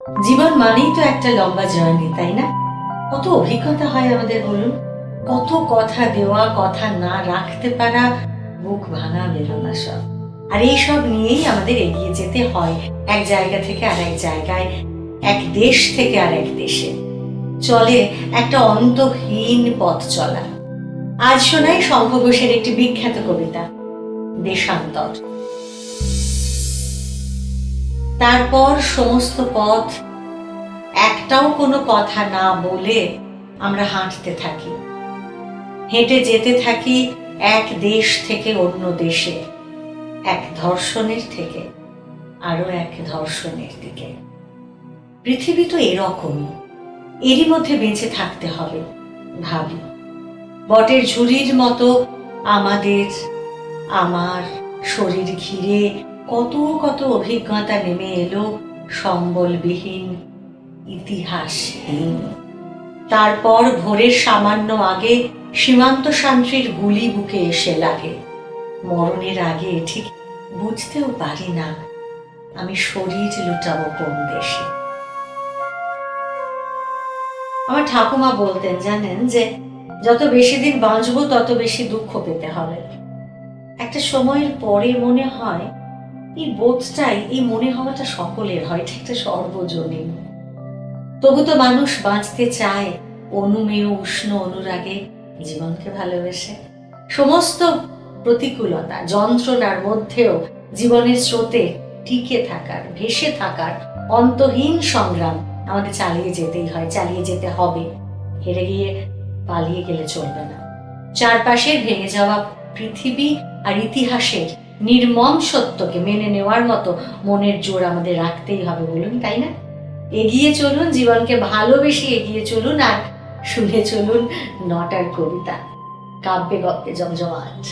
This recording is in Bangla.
জীবন মানেই তো একটা লম্বা জার্নি, তাই না? কত অভিজ্ঞতা হয় আমাদের, বলুন। কত কথা দেওয়া, কথা না রাখতে পারা, বুক ভাঙা বেরোনা সব। আর এই সব নিয়েই আমাদের এগিয়ে যেতে হয়, এক জায়গা থেকে আর এক জায়গায়, এক দেশ থেকে আর এক দেশে। চলে একটা অন্তহীন পথ চলা। আজ শোনাই শঙ্খ ঘোষের একটি বিখ্যাত কবিতা, দেশান্তর। তারপর সমস্ত পথ একটাও কোনো কথা না বলে আমরা হাঁটতে থাকি, হেঁটে যেতে থাকি এক দেশ থেকে অন্য দেশে, এক ধর্ষণের থেকে আরো এক ধর্ষণের দিকে। পৃথিবী তো এরকমই, এরই মধ্যে বেঁচে থাকতে হবে। ভাবি, বটের ঝুড়ির মতো আমাদের, আমার শরীর ঘিরে কত কত অভিজ্ঞতা নেমে এলো, সম্বলবিহীন, ইতিহাসহীন। তারপর ভোরের সামান্য আগে সীমান্ত শান্তির গুলি বুকে এসে লাগে। মরণের আগে ঠিক বুঝতেও পারি না আমি শরীর লুটাবো কোন দেশে। আমার ঠাকুমা বলতেন, জানেন, যে যত বেশি দিন বাঁচবো তত বেশি দুঃখ পেতে হবে। একটা সময়ের পরে মনে হয় এই বোধটাই, এই মনে হওয়াটা সকলের হয়, এটা একটা সর্বজনীন। তবু তো মানুষ বাঁচতে চায় অনুমেয় উষ্ণ অনুরাগে, জীবনকে ভালোবেসে। সমস্ত প্রতিকূলতা যন্ত্রণার মধ্যেও জীবনের স্রোতে টিকে থাকার, ভেসে থাকার অন্তহীন সংগ্রাম আমাদের চালিয়ে যেতেই হয়, চালিয়ে যেতে হবে। হেরে গিয়ে পালিয়ে গেলে চলবে না। চারপাশের ভেঙে যাওয়া পৃথিবী আর ইতিহাসের নির্মম সত্যকে মেনে নেওয়ার মতো মনের জোর আমাদের রাখতেই হবে, বলুন, তাই না? এগিয়ে চলুন, জীবনকে ভালোবেসে এগিয়ে চলুন, আর শুনে চলুন নটার কবিতা, কাব্যে গপ্পে জমজমাট।